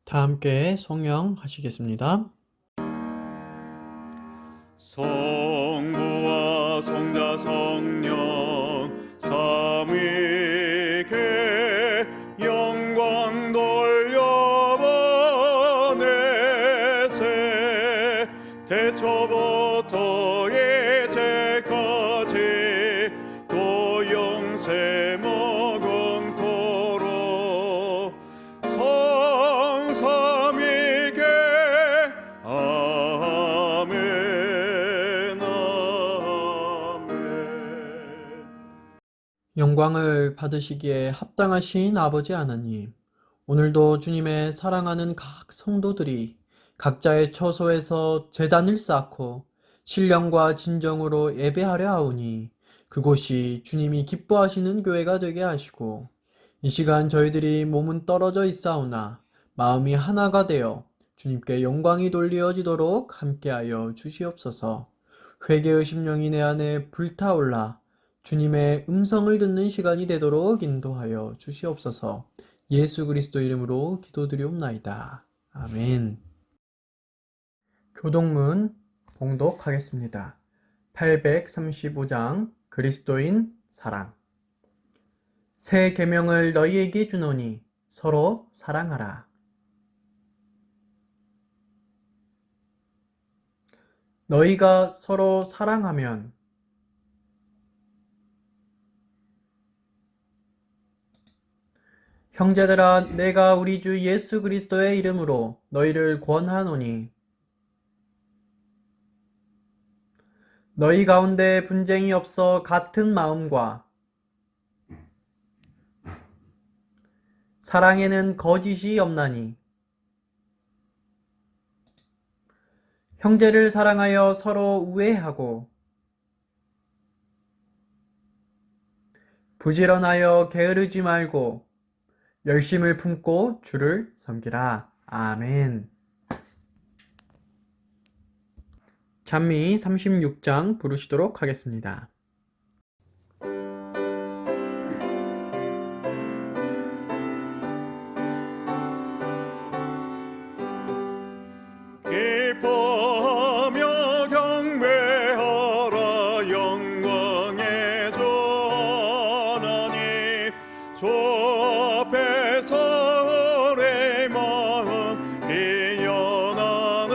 다 함께 성령하시겠습니다. 성부와 성자 성령 삼위께 영광 돌려보내세 태초부터 이제까지 또 영세 무궁토록 성삼위께 아멘 아멘. 영광을 받으시기에 합당하신 아버지 하나님, 오늘도 주님의 사랑하는 각 성도들이 각자의 처소에서 제단을 쌓고 신령과 진정으로 예배하려 하오니 그곳이 주님이 기뻐하시는 교회가 되게 하시고, 이 시간 저희들이 몸은 떨어져 있사오나 마음이 하나가 되어 주님께 영광이 돌려지도록 함께하여 주시옵소서. 회개의 심령이 내 안에 불타올라 주님의 음성을 듣는 시간이 되도록 인도하여 주시옵소서. 예수 그리스도 이름으로 기도드리옵나이다. 아멘. 교동문 봉독하겠습니다. 835장 그리스도인 사랑. 새 계명을 너희에게 주노니 서로 사랑하라. 너희가 서로 사랑하면 형제들아, 내가 우리 주 예수 그리스도의 이름으로 너희를 권하노니 너희 가운데 분쟁이 없어 같은 마음과 사랑에는 거짓이 없나니 형제를 사랑하여 서로 우애하고 부지런하여 게으르지 말고 열심을 품고 주를 섬기라. 아멘. 찬미 36장 부르시도록 하겠습니다. 기뻐하며 경배하라 영광의 주 하나님 주 앞에서 우리 마음 비연하는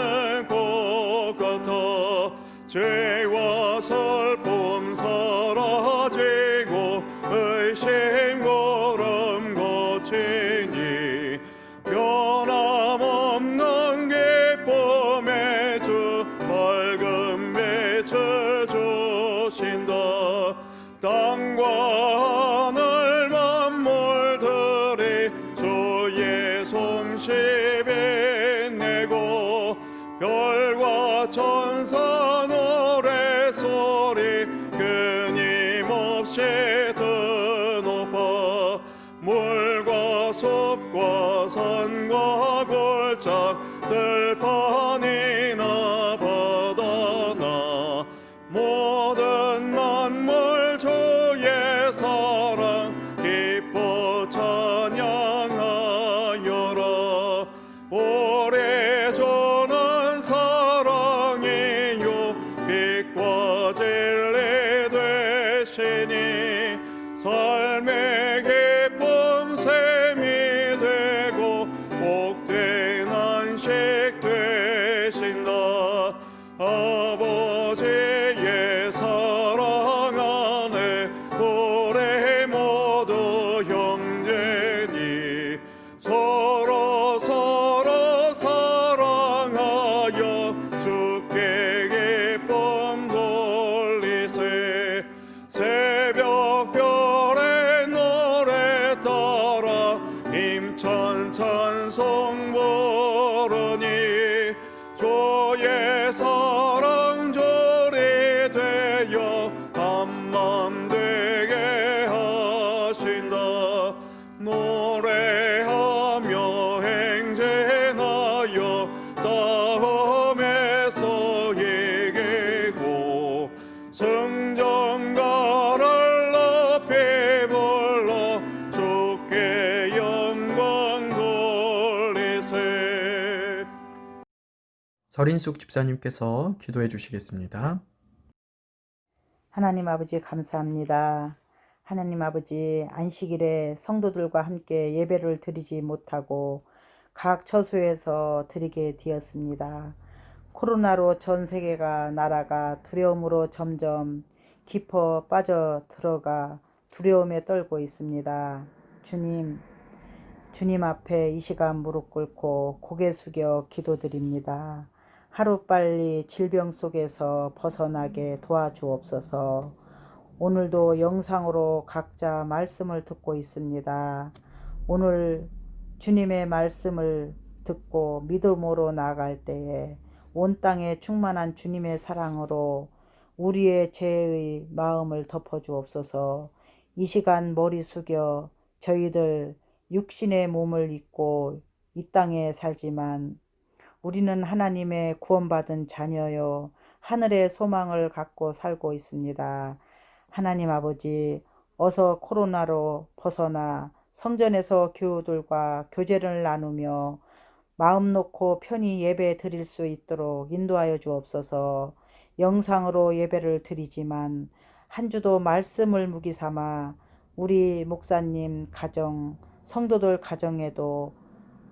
것 같아 죄와 슬픔 사라지고 의심 고름 고치니 변함없는 기쁨의 주 밝은 빛을 주신다. 땅과 하늘 만물들이 주의 솜씨 빛내고 별과 천사 노래소리 끊임없이 드높아 물과 숲과 산과 골짝 들판이나 바다나 모든 만물 주의 사랑 기뻐 찬양하여라. 오래 주는 사랑이요 빛과 진리 되시니 삶의 기쁨 샘이 되고 복된 안식 되신다. 아버지의 사랑 안에 우리 모두 형제니 서로 사랑하여 주께 기쁨 돌리세. 새벽별의 노래 따라 힘찬 찬송 부르니 주의 사랑 조리 되어 한맘 되게 하신다. 노래하며 행진하여 싸움에서 이기고 승전가를 높이 불러 주께 영광 돌리세. 서린숙 집사님께서 기도해 주시겠습니다. 하나님 아버지 감사합니다. 하나님 아버지 안식일에 성도들과 함께 예배를 드리지 못하고 각 처소에서 드리게 되었습니다. 코로나로 전 세계가 나라가 두려움으로 점점 깊어 빠져 들어가 두려움에 떨고 있습니다. 주님 앞에 이 시간 무릎 꿇고 고개 숙여 기도드립니다. 하루빨리 질병 속에서 벗어나게 도와주옵소서. 오늘도 영상으로 각자 말씀을 듣고 있습니다. 오늘 주님의 말씀을 듣고 믿음으로 나아갈 때에 온 땅에 충만한 주님의 사랑으로 우리의 죄의 마음을 덮어주옵소서. 이 시간 머리 숙여 저희들 육신의 몸을 입고 이 땅에 살지만 우리는 하나님의 구원받은 자녀요 하늘의 소망을 갖고 살고 있습니다. 하나님 아버지, 어서 코로나로 벗어나 성전에서 교우들과 교제를 나누며 마음 놓고 편히 예배 드릴 수 있도록 인도하여 주옵소서. 영상으로 예배를 드리지만 한 주도 말씀을 무기 삼아 우리 목사님 가정, 성도들 가정에도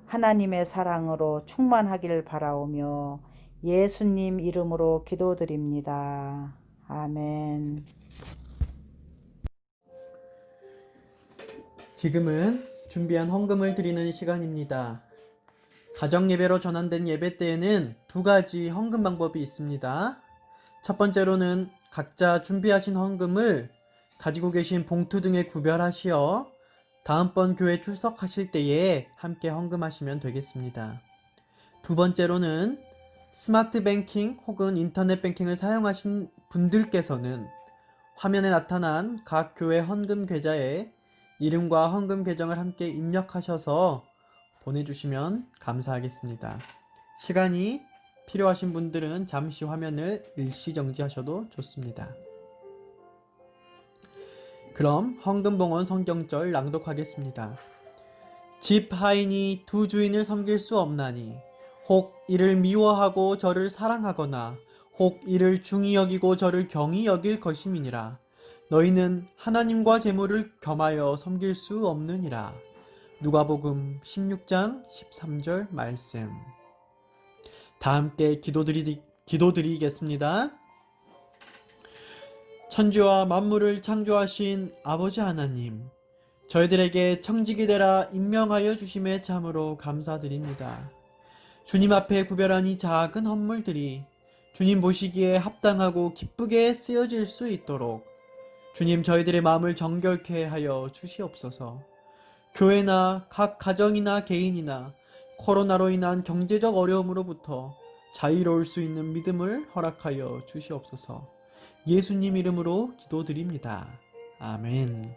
하나님의 사랑으로 충만하길 바라오며 예수님 이름으로 기도드립니다. 아멘. 지금은 준비한 헌금을 드리는 시간입니다. 가정 예배로 전환된 예배 때에는 두 가지 헌금 방법이 있습니다. 첫 번째로는 각자 준비하신 헌금을 가지고 계신 봉투 등에 구별하시어 다음번 교회 출석하실 때에 함께 헌금하시면 되겠습니다. 두 번째로는 스마트 뱅킹 혹은 인터넷 뱅킹을 사용하신 분들께서는 화면에 나타난 각 교회 헌금 계좌에 이름과 헌금 계정을 함께 입력하셔서 보내주시면 감사하겠습니다. 시간이 필요하신 분들은 잠시 화면을 일시정지하셔도 좋습니다. 그럼 헌금봉헌 성경절 낭독하겠습니다. 집 하인이 두 주인을 섬길 수 없나니 혹 이를 미워하고 저를 사랑하거나 혹 이를 중히 여기고 저를 경히 여길 것임이니라. 너희는 하나님과 재물을 겸하여 섬길 수 없느니라. 누가복음 16장 13절 말씀. 다 함께 기도드리겠습니다. 천지와 만물을 창조하신 아버지 하나님, 저희들에게 청지기 되라 임명하여 주심에 참으로 감사드립니다. 주님 앞에 구별한 이 작은 헌물들이 주님 보시기에 합당하고 기쁘게 쓰여질 수 있도록 주님 저희들의 마음을 정결케 하여 주시옵소서. 교회나 각 가정이나 개인이나 코로나로 인한 경제적 어려움으로부터 자유로울 수 있는 믿음을 허락하여 주시옵소서. 예수님 이름으로 기도드립니다. 아멘.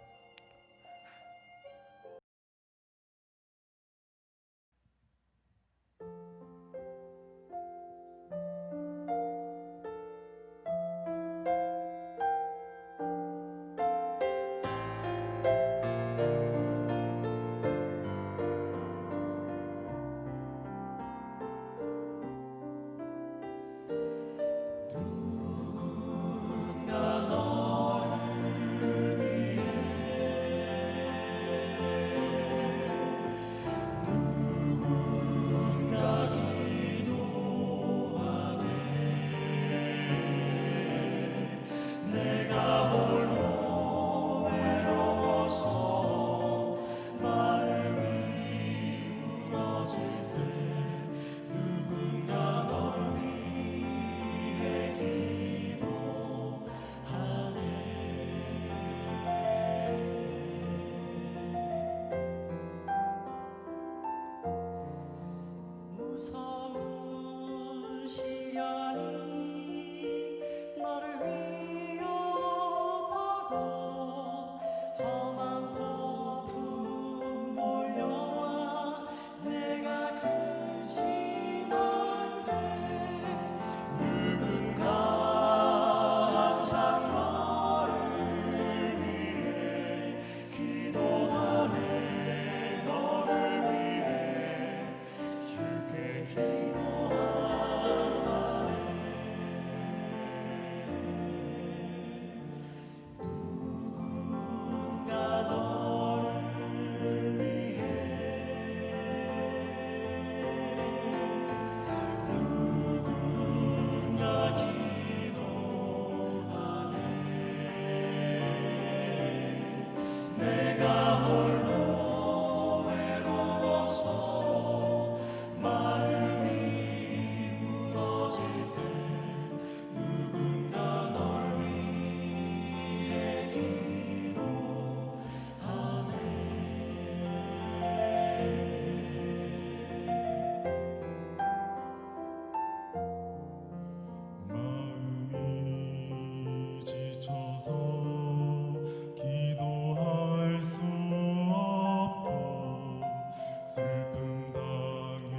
슬픔 당해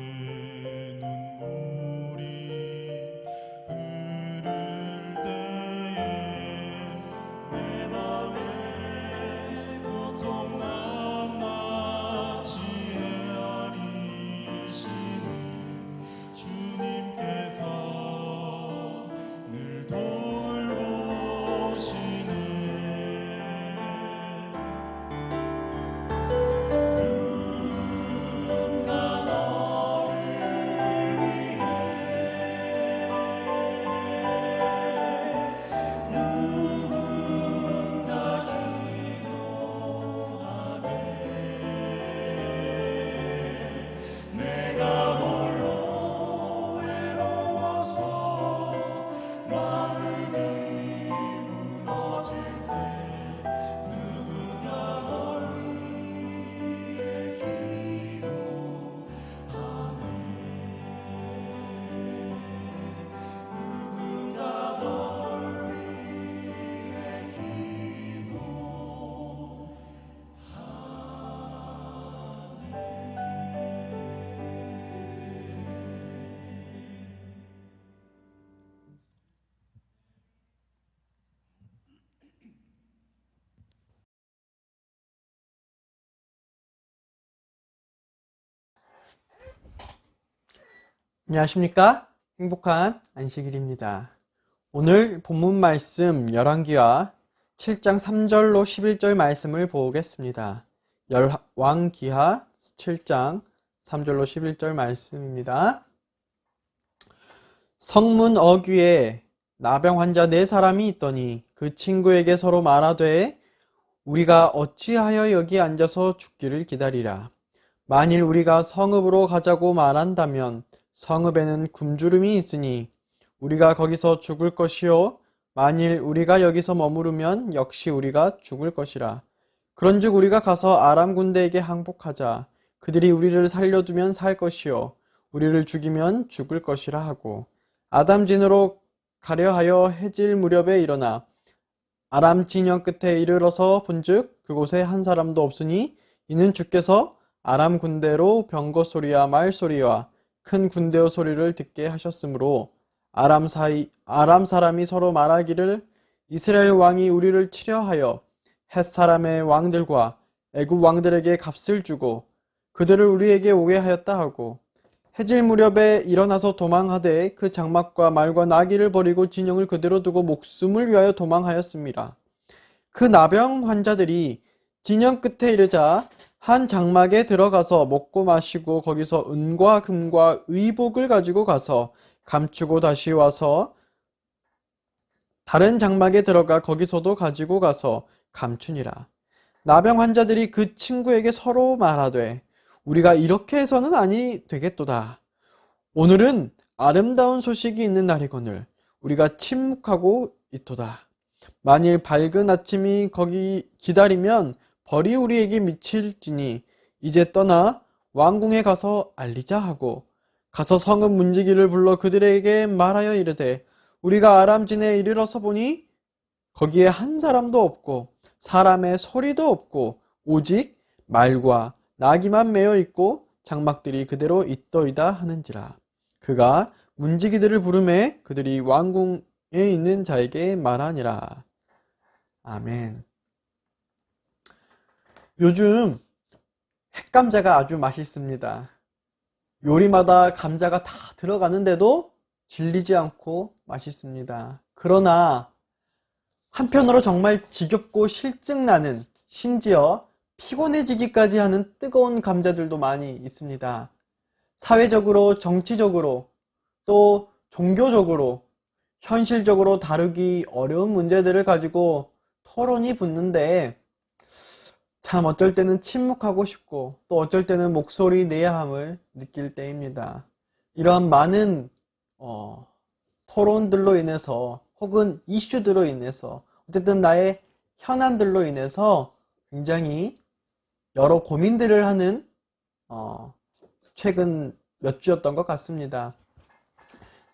눈물이 흐를 때에 내 맘에 고통 낱낱이 헤아리시는 주님께서 늘 돌보시네. 누군가 너를 위해 누군가 기도하네. 내가 홀로 외로워서 마음이 무너질 때 누군가 널 위해 기도하네. 누군가 널 위해 안녕하십니까? 행복한 안식일입니다. 오늘 본문 말씀 열왕기하 7장 3절로 11절 말씀을 보겠습니다. 열왕기하 7장 3절로 11절 말씀입니다. 성문 어귀에 나병 환자 4사람이 있더니 그 친구에게 서로 말하되 우리가 어찌하여 여기 앉아서 죽기를 기다리라. 만일 우리가 성읍으로 가자고 말한다면 성읍에는 굶주림이 있으니 우리가 거기서 죽을 것이요 만일 우리가 여기서 머무르면 역시 우리가 죽을 것이라. 그런즉 우리가 가서 아람 군대에게 항복하자. 그들이 우리를 살려두면 살 것이요 우리를 죽이면 죽을 것이라 하고 아담진으로 가려 하여 해질 무렵에 일어나 아람 진영 끝에 이르러서 본즉 그곳에 한 사람도 없으니 이는 주께서 아람 군대로 병거 소리와 말 소리와 큰 군대의 소리를 듣게 하셨으므로 아람 사람이 서로 말하기를 이스라엘 왕이 우리를 치려 하여 헷 사람의 왕들과 애굽 왕들에게 값을 주고 그들을 우리에게 오게 하였다 하고 해질 무렵에 일어나서 도망하되 그 장막과 말과 나귀를 버리고 진영을 그대로 두고 목숨을 위하여 도망하였습니다. 그 나병 환자들이 진영 끝에 이르자 한 장막에 들어가서 먹고 마시고 거기서 은과 금과 의복을 가지고 가서 감추고 다시 와서 다른 장막에 들어가 거기서도 가지고 가서 감추니라. 나병 환자들이 그 친구에게 서로 말하되 우리가 이렇게 해서는 아니 되겠도다. 오늘은 아름다운 소식이 있는 날이거늘 우리가 침묵하고 있도다. 만일 밝은 아침이 거기 기다리면 벌이 우리에게 미칠지니 이제 떠나 왕궁에 가서 알리자 하고 가서 성읍 문지기를 불러 그들에게 말하여 이르되 우리가 아람진에 이르러서 보니 거기에 한 사람도 없고 사람의 소리도 없고 오직 말과 나귀만 매어 있고 장막들이 그대로 있더이다 하는지라. 그가 문지기들을 부르매 그들이 왕궁에 있는 자에게 말하니라. 아멘. 요즘 햇감자가 아주 맛있습니다. 요리마다 감자가 다 들어가는데도 질리지 않고 맛있습니다. 그러나 한편으로 정말 지겹고 실증나는, 심지어 피곤해지기까지 하는 뜨거운 감자들도 많이 있습니다. 사회적으로, 정치적으로, 또 종교적으로, 현실적으로 다루기 어려운 문제들을 가지고 토론이 붙는데 참 어쩔 때는 침묵하고 싶고 또 어쩔 때는 목소리 내야 함을 느낄 때입니다. 이러한 많은 토론들로 인해서 혹은 이슈들로 인해서 어쨌든 나의 현안들로 인해서 굉장히 여러 고민들을 하는 최근 몇 주였던 것 같습니다.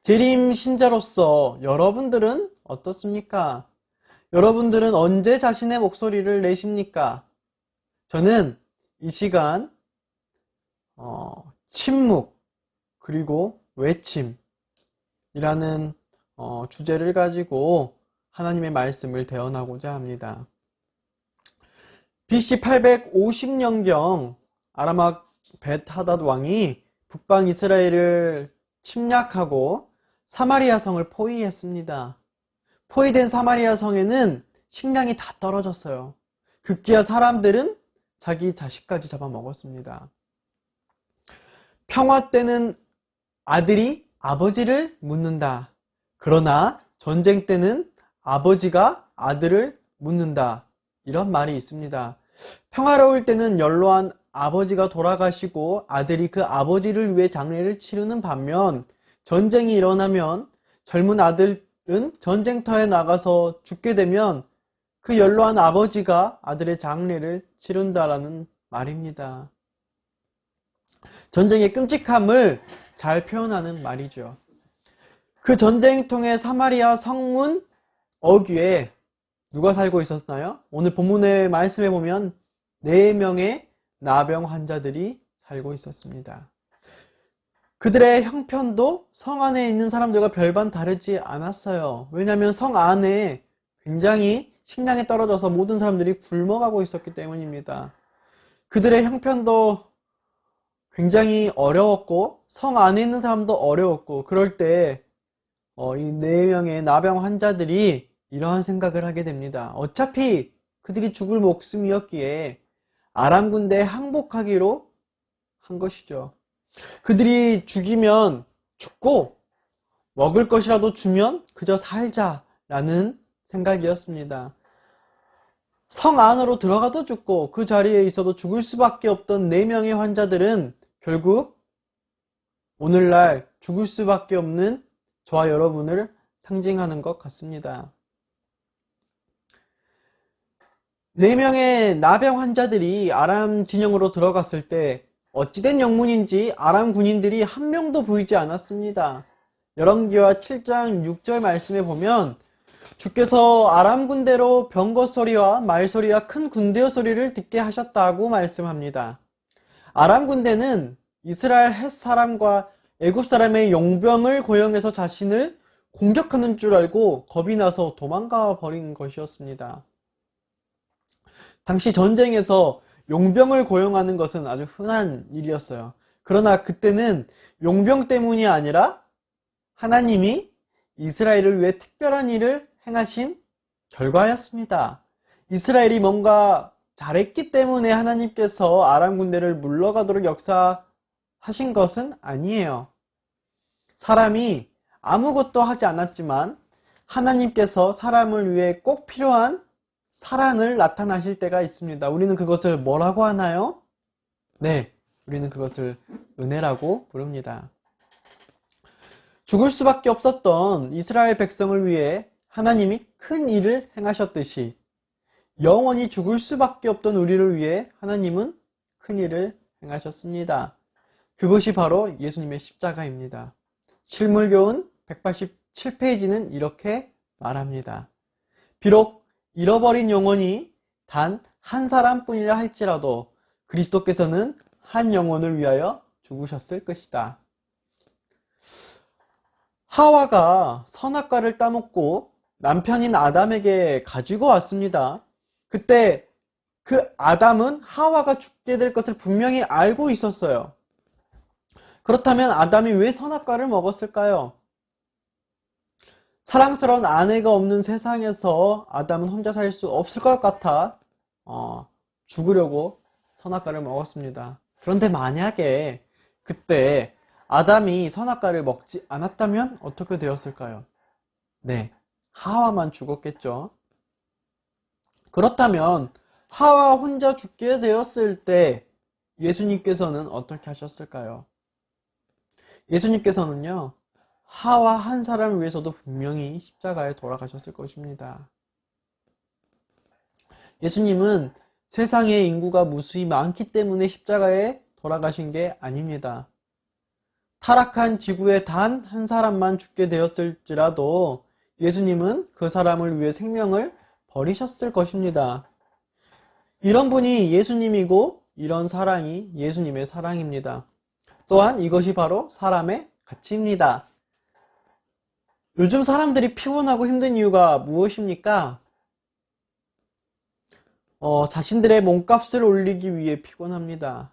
재림 신자로서 여러분들은 어떻습니까? 여러분들은 언제 자신의 목소리를 내십니까? 저는 이 시간 침묵 그리고 외침이라는 주제를 가지고 하나님의 말씀을 대언하고자 합니다. BC 850년경 아람왕 벳하닷 왕이 북방 이스라엘을 침략하고 사마리아 성을 포위했습니다. 포위된 사마리아 성에는 식량이 다 떨어졌어요. 급기야 사람들은 자기 자식까지 잡아먹었습니다. 평화 때는 아들이 아버지를 묻는다. 그러나 전쟁 때는 아버지가 아들을 묻는다. 이런 말이 있습니다. 평화로울 때는 연로한 아버지가 돌아가시고 아들이 그 아버지를 위해 장례를 치르는 반면 전쟁이 일어나면 젊은 아들은 전쟁터에 나가서 죽게 되면 그 연로한 아버지가 아들의 장례를 치른다라는 말입니다. 전쟁의 끔찍함을 잘 표현하는 말이죠. 그 전쟁통의 사마리아 성문 어귀에 누가 살고 있었나요? 오늘 본문의 말씀에 보면 4명의 나병 환자들이 살고 있었습니다. 그들의 형편도 성 안에 있는 사람들과 별반 다르지 않았어요. 왜냐하면 성 안에 굉장히 식량이 떨어져서 모든 사람들이 굶어가고 있었기 때문입니다. 그들의 형편도 굉장히 어려웠고 성 안에 있는 사람도 어려웠고 그럴 때 이 4명의 나병 환자들이 이러한 생각을 하게 됩니다. 어차피 그들이 죽을 목숨이었기에 아람 군대에 항복하기로 한 것이죠. 그들이 죽이면 죽고 먹을 것이라도 주면 그저 살자라는 생각이었습니다. 성 안으로 들어가도 죽고 그 자리에 있어도 죽을 수밖에 없던 4명의 환자들은 결국 오늘날 죽을 수밖에 없는 저와 여러분을 상징하는 것 같습니다. 4명의 나병 환자들이 아람 진영으로 들어갔을 때 어찌된 영문인지 아람 군인들이 한 명도 보이지 않았습니다. 열왕기하 7장 6절 말씀에 보면 주께서 아람 군대로 병거 소리와 말 소리와 큰 군대의 소리를 듣게 하셨다고 말씀합니다. 아람 군대는 이스라엘 헷 사람과 애굽 사람의 용병을 고용해서 자신을 공격하는 줄 알고 겁이 나서 도망가 버린 것이었습니다. 당시 전쟁에서 용병을 고용하는 것은 아주 흔한 일이었어요. 그러나 그때는 용병 때문이 아니라 하나님이 이스라엘을 위해 특별한 일을 행하신 결과였습니다. 이스라엘이 뭔가 잘했기 때문에 하나님께서 아람 군대를 물러가도록 역사하신 것은 아니에요. 사람이 아무것도 하지 않았지만 하나님께서 사람을 위해 꼭 필요한 사랑을 나타나실 때가 있습니다. 우리는 그것을 뭐라고 하나요? 네, 우리는 그것을 은혜라고 부릅니다. 죽을 수밖에 없었던 이스라엘 백성을 위해 하나님이 큰 일을 행하셨듯이 영원히 죽을 수밖에 없던 우리를 위해 하나님은 큰 일을 행하셨습니다. 그것이 바로 예수님의 십자가입니다. 실물교훈 187페이지는 이렇게 말합니다. 비록 잃어버린 영혼이 단 한 사람뿐이라 할지라도 그리스도께서는 한 영혼을 위하여 죽으셨을 것이다. 하와가 선악과를 따먹고 남편인 아담에게 가지고 왔습니다. 그때 그 아담은 하와가 죽게 될 것을 분명히 알고 있었어요. 그렇다면 아담이 왜 선악과를 먹었을까요? 사랑스러운 아내가 없는 세상에서 아담은 혼자 살 수 없을 것 같아 죽으려고 선악과를 먹었습니다. 그런데 만약에 그때 아담이 선악과를 먹지 않았다면 어떻게 되었을까요? 네, 하와만 죽었겠죠. 그렇다면 하와 혼자 죽게 되었을 때 예수님께서는 어떻게 하셨을까요? 예수님께서는요, 하와 한 사람을 위해서도 분명히 십자가에 돌아가셨을 것입니다. 예수님은 세상의 인구가 무수히 많기 때문에 십자가에 돌아가신 게 아닙니다. 타락한 지구에 단 한 사람만 죽게 되었을지라도 예수님은 그 사람을 위해 생명을 버리셨을 것입니다. 이런 분이 예수님이고 이런 사랑이 예수님의 사랑입니다. 또한 이것이 바로 사람의 가치입니다. 요즘 사람들이 피곤하고 힘든 이유가 무엇입니까? 자신들의 몸값을 올리기 위해 피곤합니다.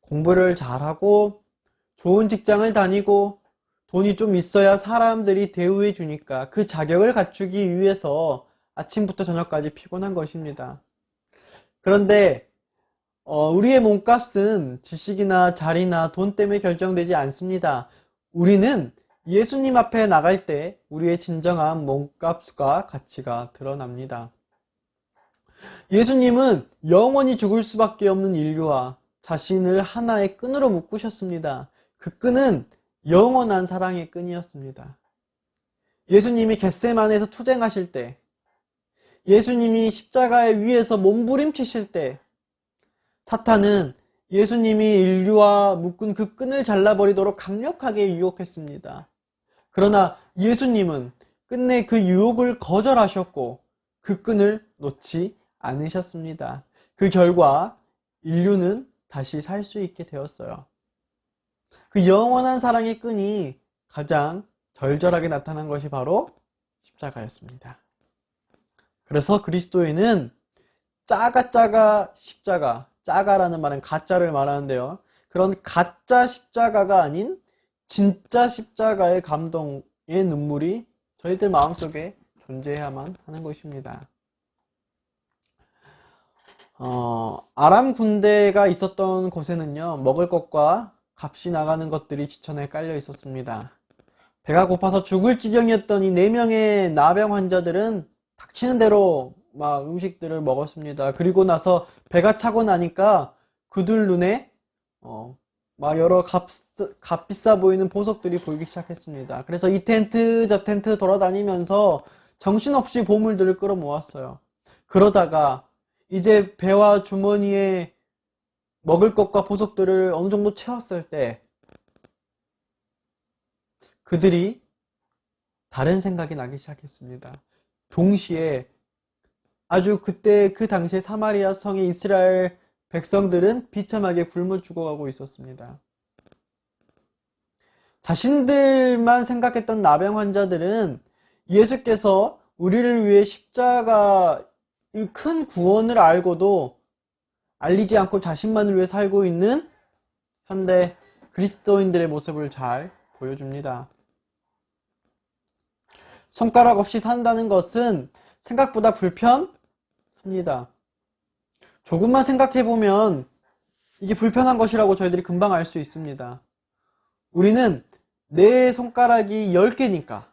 공부를 잘하고 좋은 직장을 다니고 돈이 좀 있어야 사람들이 대우해 주니까 그 자격을 갖추기 위해서 아침부터 저녁까지 피곤한 것입니다. 그런데 우리의 몸값은 지식이나 자리나 돈 때문에 결정되지 않습니다. 우리는 예수님 앞에 나갈 때 우리의 진정한 몸값과 가치가 드러납니다. 예수님은 영원히 죽을 수밖에 없는 인류와 자신을 하나의 끈으로 묶으셨습니다. 그 끈은 영원한 사랑의 끈이었습니다. 예수님이 겟세마네에서 투쟁하실 때, 예수님이 십자가의 위에서 몸부림치실 때, 사탄은 예수님이 인류와 묶은 그 끈을 잘라버리도록 강력하게 유혹했습니다. 그러나 예수님은 끝내 그 유혹을 거절하셨고 그 끈을 놓지 않으셨습니다. 그 결과 인류는 다시 살 수 있게 되었어요. 그 영원한 사랑의 끈이 가장 절절하게 나타난 것이 바로 십자가였습니다. 그래서 그리스도인은 십자가, 짜가라는 말은 가짜를 말하는데요. 그런 가짜 십자가가 아닌 진짜 십자가의 감동의 눈물이 저희들 마음속에 존재해야만 하는 것입니다. 아람 군대가 있었던 곳에는요, 먹을 것과 값이 나가는 것들이 지천에 깔려 있었습니다. 배가 고파서 죽을 지경이었던 이 4명의 나병 환자들은 닥치는 대로 막 음식들을 먹었습니다. 그리고 나서 배가 차고 나니까 그들 눈에 막 여러 값비싸 보이는 보석들이 보이기 시작했습니다. 그래서 이 텐트 저 텐트 돌아다니면서 정신없이 보물들을 끌어모았어요. 그러다가 이제 배와 주머니에 먹을 것과 보석들을 어느 정도 채웠을 때 그들이 다른 생각이 나기 시작했습니다. 동시에 아주 그때 그 당시에 사마리아 성의 이스라엘 백성들은 비참하게 굶어 죽어가고 있었습니다. 자신들만 생각했던 나병 환자들은 예수께서 우리를 위해 십자가 큰 구원을 알고도 알리지 않고 자신만을 위해 살고 있는 현대 그리스도인들의 모습을 잘 보여줍니다. 손가락 없이 산다는 것은 생각보다 불편합니다. 조금만 생각해보면 이게 불편한 것이라고 저희들이 금방 알 수 있습니다. 우리는 내 손가락이 10개니까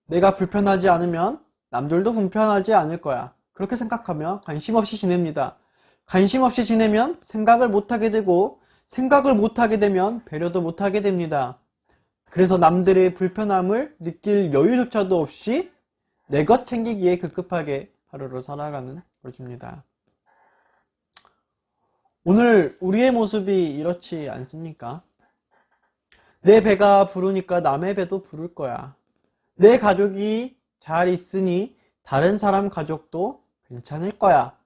내가 불편하지 않으면 남들도 불편하지 않을 거야. 그렇게 생각하며 관심 없이 지냅니다. 관심 없이 지내면 생각을 못하게 되고 생각을 못하게 되면 배려도 못하게 됩니다. 그래서 남들의 불편함을 느낄 여유조차도 없이 내 것 챙기기에 급급하게 하루를 살아가는 것입니다. 오늘 우리의 모습이 이렇지 않습니까? 내 배가 부르니까 남의 배도 부를 거야. 내 가족이 잘 있으니 다른 사람 가족도 괜찮을 거야.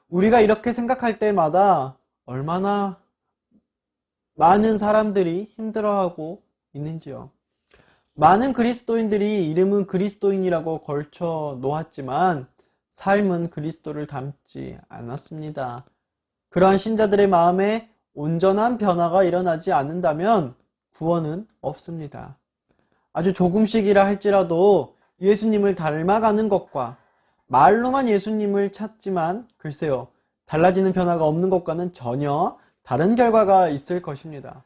우리가 이렇게 생각할 때마다 얼마나 많은 사람들이 힘들어하고 있는지요. 많은 그리스도인들이 이름은 그리스도인이라고 걸쳐 놓았지만 삶은 그리스도를 닮지 않았습니다. 그러한 신자들의 마음에 온전한 변화가 일어나지 않는다면 구원은 없습니다. 아주 조금씩이라 할지라도 예수님을 닮아가는 것과 말로만 예수님을 찾지만 글쎄요, 달라지는 변화가 없는 것과는 전혀 다른 결과가 있을 것입니다.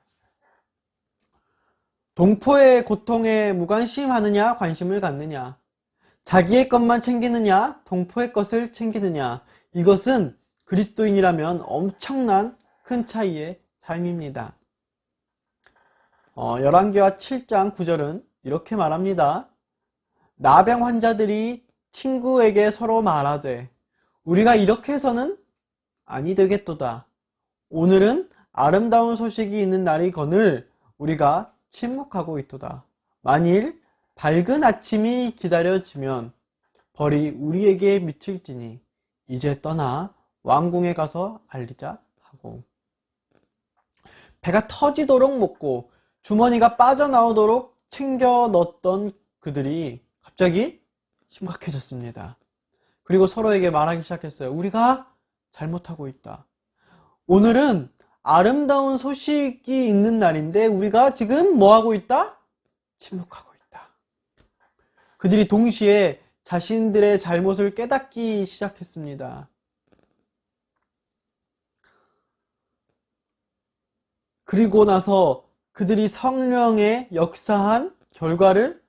동포의 고통에 무관심하느냐, 관심을 갖느냐, 자기의 것만 챙기느냐, 동포의 것을 챙기느냐, 이것은 그리스도인이라면 엄청난 큰 차이의 삶입니다. 열왕기하 7장 9절은 이렇게 말합니다. 나병 환자들이 친구에게 서로 말하되 우리가 이렇게 해서는 아니 되겠도다. 오늘은 아름다운 소식이 있는 날이거늘 우리가 침묵하고 있도다. 만일 밝은 아침이 기다려지면 벌이 우리에게 미칠지니 이제 떠나 왕궁에 가서 알리자 하고. 배가 터지도록 먹고 주머니가 빠져나오도록 챙겨 넣었던 그들이 갑자기 심각해졌습니다. 그리고 서로에게 말하기 시작했어요. 우리가 잘못하고 있다. 오늘은 아름다운 소식이 있는 날인데 우리가 지금 뭐하고 있다? 침묵하고 있다. 그들이 동시에 자신들의 잘못을 깨닫기 시작했습니다. 그리고 나서 그들이 성령의 역사한 결과를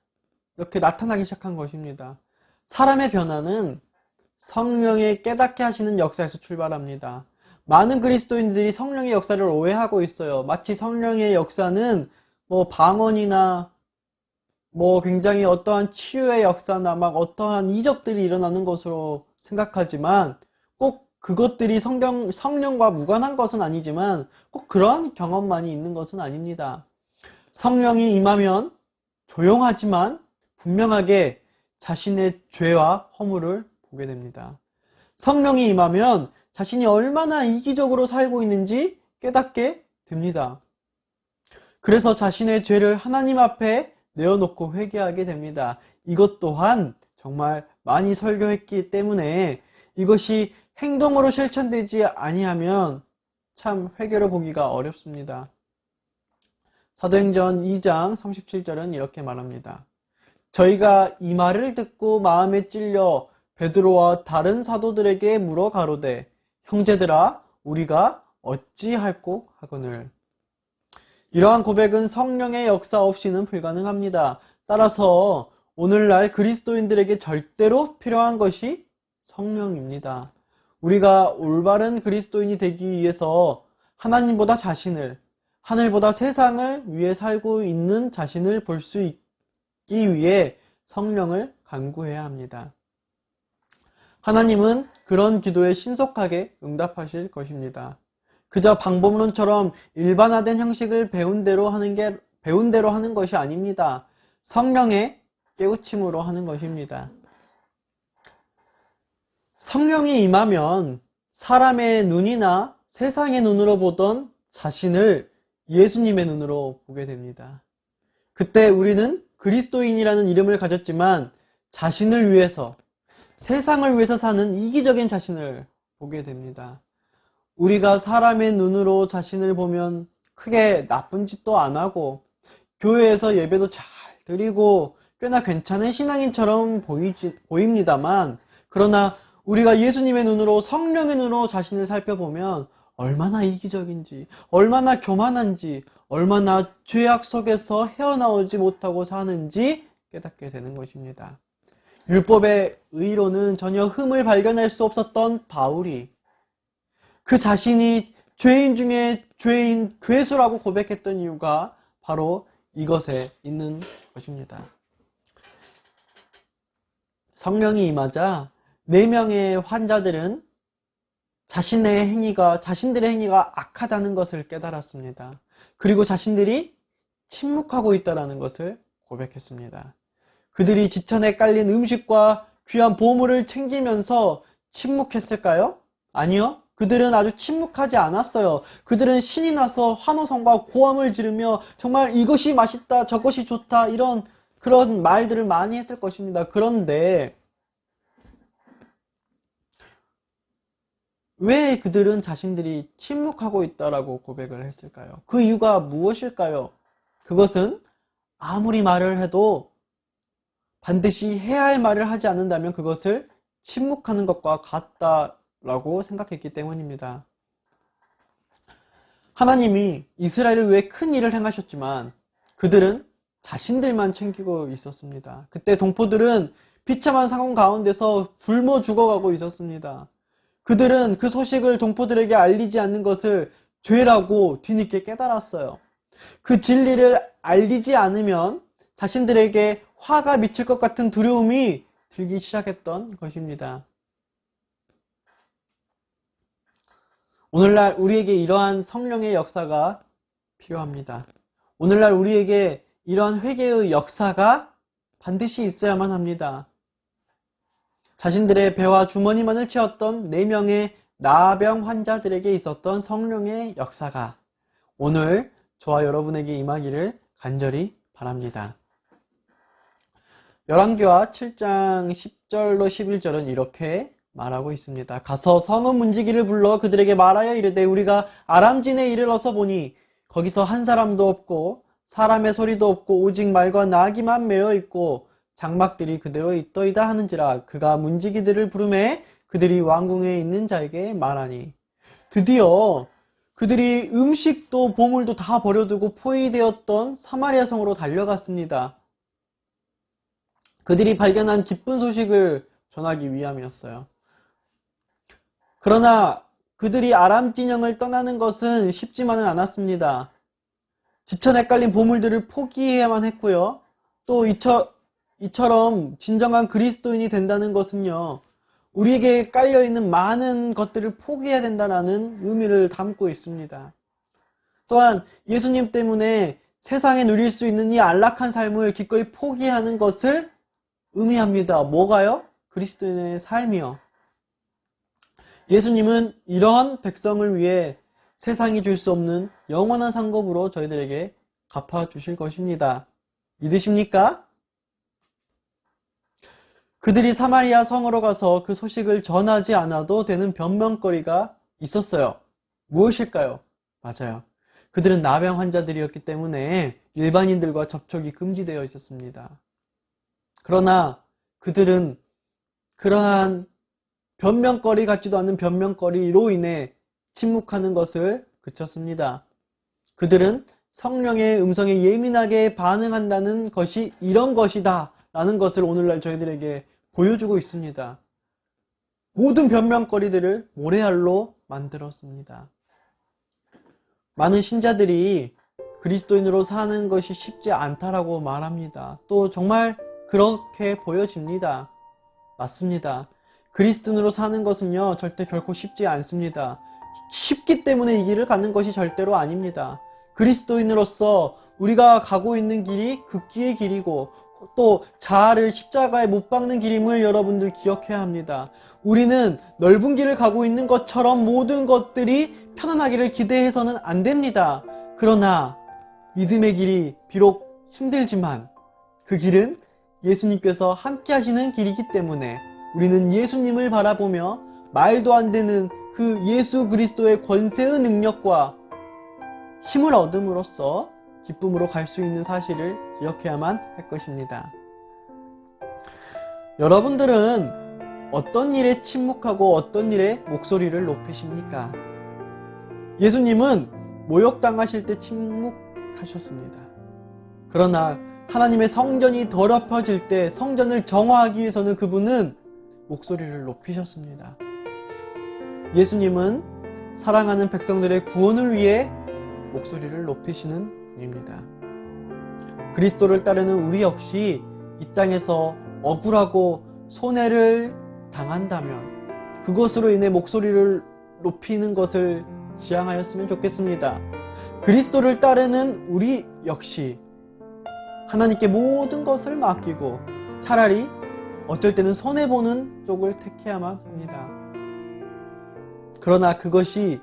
이렇게 나타나기 시작한 것입니다. 사람의 변화는 성령의 깨닫게 하시는 역사에서 출발합니다. 많은 그리스도인들이 성령의 역사를 오해하고 있어요. 마치 성령의 역사는 방언이나 굉장히 어떠한 치유의 역사나 어떠한 이적들이 일어나는 것으로 생각하지만 꼭 그것들이 성령과 무관한 것은 아니지만 꼭 그러한 경험만이 있는 것은 아닙니다. 성령이 임하면 조용하지만 분명하게 자신의 죄와 허물을 보게 됩니다. 성령이 임하면 자신이 얼마나 이기적으로 살고 있는지 깨닫게 됩니다. 그래서 자신의 죄를 하나님 앞에 내어놓고 회개하게 됩니다. 이것 또한 정말 많이 설교했기 때문에 이것이 행동으로 실천되지 아니하면 참 회개로 보기가 어렵습니다. 사도행전 2장 37절은 이렇게 말합니다. 저희가 이 말을 듣고 마음에 찔려 베드로와 다른 사도들에게 물어 가로되 형제들아 우리가 어찌할꼬 하거늘. 이러한 고백은 성령의 역사 없이는 불가능합니다. 따라서 오늘날 그리스도인들에게 절대로 필요한 것이 성령입니다. 우리가 올바른 그리스도인이 되기 위해서 하나님보다 자신을, 하늘보다 세상을 위해 살고 있는 자신을 볼 수 있기 위해 성령을 간구해야 합니다. 하나님은 그런 기도에 신속하게 응답하실 것입니다. 그저 방법론처럼 일반화된 형식을 배운 대로 하는 것이 아닙니다. 성령의 깨우침으로 하는 것입니다. 성령이 임하면 사람의 눈이나 세상의 눈으로 보던 자신을 예수님의 눈으로 보게 됩니다. 그때 우리는 그리스도인이라는 이름을 가졌지만 자신을 위해서, 세상을 위해서 사는 이기적인 자신을 보게 됩니다. 우리가 사람의 눈으로 자신을 보면 크게 나쁜 짓도 안 하고 교회에서 예배도 잘 드리고 꽤나 괜찮은 신앙인처럼 보입니다만, 그러나 우리가 예수님의 눈으로, 성령의 눈으로 자신을 살펴보면 얼마나 이기적인지, 얼마나 교만한지, 얼마나 죄악 속에서 헤어나오지 못하고 사는지 깨닫게 되는 것입니다. 율법의 의로는 전혀 흠을 발견할 수 없었던 바울이 그 자신이 죄인 중에 죄인, 괴수라고 고백했던 이유가 바로 이것에 있는 것입니다. 성령이 임하자 4명의 환자들은 자신들의 행위가 악하다는 것을 깨달았습니다. 그리고 자신들이 침묵하고 있다는 것을 고백했습니다. 그들이 지천에 깔린 음식과 귀한 보물을 챙기면서 침묵했을까요? 아니요. 그들은 아주 침묵하지 않았어요. 그들은 신이 나서 환호성과 고함을 지르며 정말 이것이 맛있다, 저것이 좋다, 그런 말들을 많이 했을 것입니다. 그런데 왜 그들은 자신들이 침묵하고 있다라고 고백을 했을까요? 그 이유가 무엇일까요? 그것은 아무리 말을 해도 반드시 해야 할 말을 하지 않는다면 그것을 침묵하는 것과 같다라고 생각했기 때문입니다. 하나님이 이스라엘을 위해 큰 일을 행하셨지만 그들은 자신들만 챙기고 있었습니다. 그때 동포들은 비참한 상황 가운데서 굶어 죽어가고 있었습니다. 그들은 그 소식을 동포들에게 알리지 않는 것을 죄라고 뒤늦게 깨달았어요. 그 진리를 알리지 않으면 자신들에게 화가 미칠 것 같은 두려움이 들기 시작했던 것입니다. 오늘날 우리에게 이러한 성령의 역사가 필요합니다. 오늘날 우리에게 이러한 회개의 역사가 반드시 있어야만 합니다. 자신들의 배와 주머니만을 채웠던 4명의 나병 환자들에게 있었던 성령의 역사가 오늘 저와 여러분에게 임하기를 간절히 바랍니다. 열왕기하 7장 10절로 11절은 이렇게 말하고 있습니다. 가서 성읍 문지기를 불러 그들에게 말하여 이르되 우리가 아람진에 이르러서 보니 거기서 한 사람도 없고 사람의 소리도 없고 오직 말과 나귀만 메어 있고 장막들이 그대로 있더이다 하는지라. 그가 문지기들을 부르매 그들이 왕궁에 있는 자에게 말하니. 드디어 그들이 음식도 보물도 다 버려두고 포위되었던 사마리아 성으로 달려갔습니다. 그들이 발견한 기쁜 소식을 전하기 위함이었어요. 그러나 그들이 아람 진영을 떠나는 것은 쉽지만은 않았습니다. 지천 헷갈린 보물들을 포기해야만 했고요. 또 이처럼 진정한 그리스도인이 된다는 것은요, 우리에게 깔려있는 많은 것들을 포기해야 된다는 의미를 담고 있습니다. 또한 예수님 때문에 세상에 누릴 수 있는 이 안락한 삶을 기꺼이 포기하는 것을 의미합니다. 뭐가요? 그리스도인의 삶이요. 예수님은 이러한 백성을 위해 세상이 줄 수 없는 영원한 상급으로 저희들에게 갚아주실 것입니다. 믿으십니까? 그들이 사마리아 성으로 가서 그 소식을 전하지 않아도 되는 변명거리가 있었어요. 무엇일까요? 맞아요. 그들은 나병 환자들이었기 때문에 일반인들과 접촉이 금지되어 있었습니다. 그러나 그들은 그러한 변명거리 같지도 않은 변명거리로 인해 침묵하는 것을 그쳤습니다. 그들은 성령의 음성에 예민하게 반응한다는 것이 이런 것이다 라는 것을 오늘날 저희들에게 보여주고 있습니다. 모든 변명거리들을 모래알로 만들었습니다. 많은 신자들이 그리스도인으로 사는 것이 쉽지 않다라고 말합니다. 또 정말 그렇게 보여집니다. 맞습니다. 그리스도인으로 사는 것은요, 절대 결코 쉽지 않습니다. 쉽기 때문에 이 길을 가는 것이 절대로 아닙니다. 그리스도인으로서 우리가 가고 있는 길이 극기의 길이고 또 자아를 십자가에 못 박는 길임을 여러분들 기억해야 합니다. 우리는 넓은 길을 가고 있는 것처럼 모든 것들이 편안하기를 기대해서는 안 됩니다. 그러나 믿음의 길이 비록 힘들지만 그 길은 예수님께서 함께 하시는 길이기 때문에 우리는 예수님을 바라보며 말도 안 되는 그 예수 그리스도의 권세의 능력과 힘을 얻음으로써 기쁨으로 갈 수 있는 사실을 기억해야만 할 것입니다. 여러분들은 어떤 일에 침묵하고 어떤 일에 목소리를 높이십니까? 예수님은 모욕당하실 때 침묵하셨습니다. 그러나 하나님의 성전이 더럽혀질 때 성전을 정화하기 위해서는 그분은 목소리를 높이셨습니다. 예수님은 사랑하는 백성들의 구원을 위해 목소리를 높이시는 분입니다. 그리스도를 따르는 우리 역시 이 땅에서 억울하고 손해를 당한다면 그것으로 인해 목소리를 높이는 것을 지향하였으면 좋겠습니다. 그리스도를 따르는 우리 역시 하나님께 모든 것을 맡기고 차라리 어쩔 때는 손해보는 쪽을 택해야만 합니다. 그러나 그것이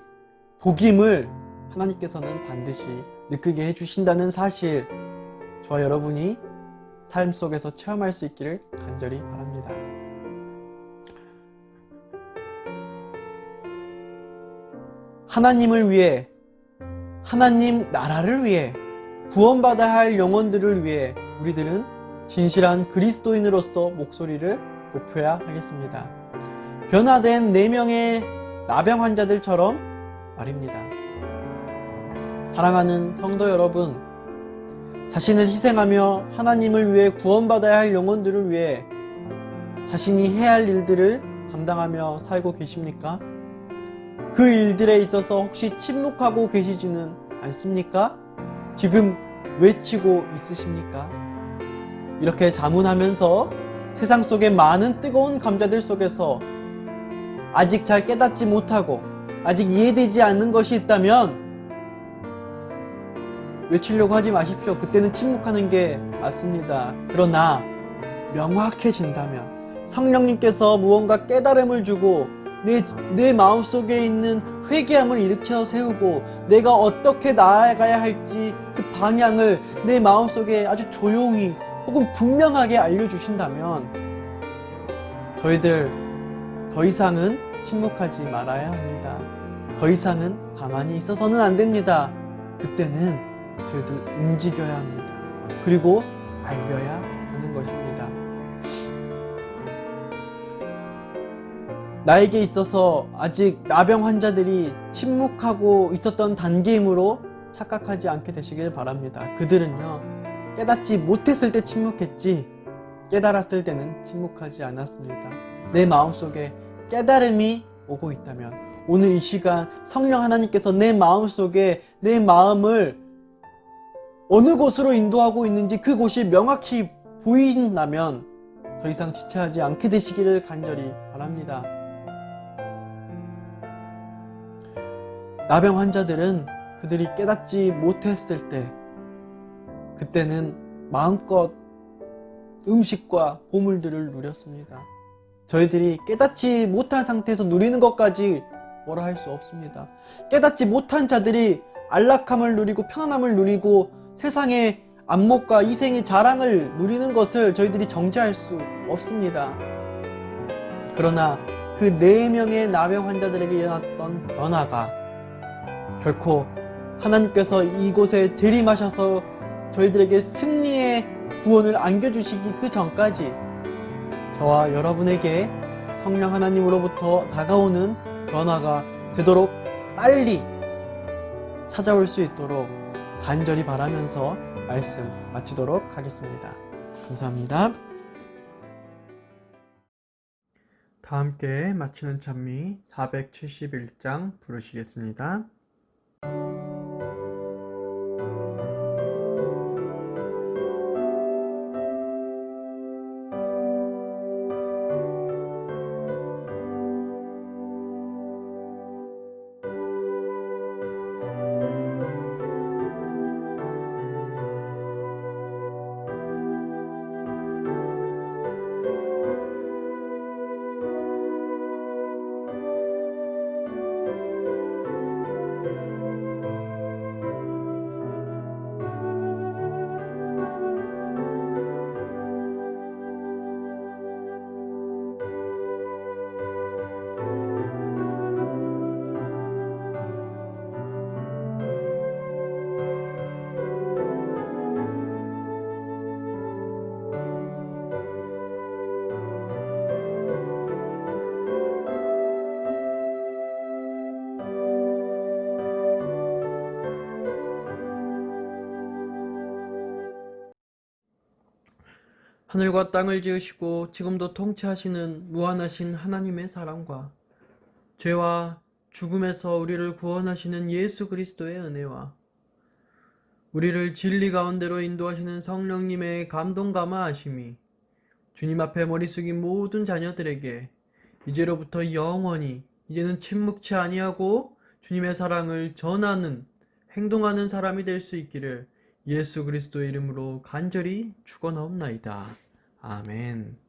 복임을 하나님께서는 반드시 느끼게 해주신다는 사실, 저와 여러분이 삶 속에서 체험할 수 있기를 간절히 바랍니다. 하나님을 위해, 하나님 나라를 위해, 구원받아야 할 영혼들을 위해 우리들은 진실한 그리스도인으로서 목소리를 높여야 하겠습니다. 변화된 4명의 나병 환자들처럼 말입니다. 사랑하는 성도 여러분, 자신을 희생하며 하나님을 위해 구원받아야 할 영혼들을 위해 자신이 해야 할 일들을 감당하며 살고 계십니까? 그 일들에 있어서 혹시 침묵하고 계시지는 않습니까? 지금 외치고 있으십니까? 이렇게 자문하면서 세상 속의 많은 뜨거운 감자들 속에서 아직 잘 깨닫지 못하고 아직 이해되지 않는 것이 있다면 외치려고 하지 마십시오. 그때는 침묵하는 게 맞습니다. 그러나 명확해진다면 성령님께서 무언가 깨달음을 주고 내 마음속에 있는 회개함을 일으켜 세우고 내가 어떻게 나아가야 할지 그 방향을 내 마음속에 아주 조용히 혹은 분명하게 알려주신다면 저희들 더 이상은 침묵하지 말아야 합니다. 더 이상은 가만히 있어서는 안 됩니다. 그때는 저희들 움직여야 합니다. 그리고 알려야 하는 것입니다. 나에게 있어서 아직 나병 환자들이 침묵하고 있었던 단계이므로 착각하지 않게 되시길 바랍니다. 그들은요, 깨닫지 못했을 때 침묵했지 깨달았을 때는 침묵하지 않았습니다. 내 마음속에 깨달음이 오고 있다면 오늘 이 시간 성령 하나님께서 내 마음속에 내 마음을 어느 곳으로 인도하고 있는지 그곳이 명확히 보인다면 더 이상 지체하지 않게 되시기를 간절히 바랍니다. 나병 환자들은 그들이 깨닫지 못했을 때 그때는 마음껏 음식과 보물들을 누렸습니다. 저희들이 깨닫지 못한 상태에서 누리는 것까지 뭐라 할 수 없습니다. 깨닫지 못한 자들이 안락함을 누리고 편안함을 누리고 세상의 안목과 이생의 자랑을 누리는 것을 저희들이 정죄할 수 없습니다. 그러나 그 4명의 나병 환자들에게 일어났던 변화가 결코 하나님께서 이곳에 재림하셔서 저희들에게 승리의 구원을 안겨주시기 그 전까지 저와 여러분에게 성령 하나님으로부터 다가오는 변화가 되도록 빨리 찾아올 수 있도록 간절히 바라면서 말씀 마치도록 하겠습니다. 감사합니다. 다 함께 마치는 찬미 471장 부르시겠습니다. 하늘과 땅을 지으시고 지금도 통치하시는 무한하신 하나님의 사랑과 죄와 죽음에서 우리를 구원하시는 예수 그리스도의 은혜와 우리를 진리 가운데로 인도하시는 성령님의 감동 감화하심이 주님 앞에 머리 숙인 모든 자녀들에게 이제로부터 영원히 이제는 침묵치 아니하고 주님의 사랑을 전하는 행동하는 사람이 될 수 있기를 예수 그리스도의 이름으로 간절히 축원하옵나이다. 아멘.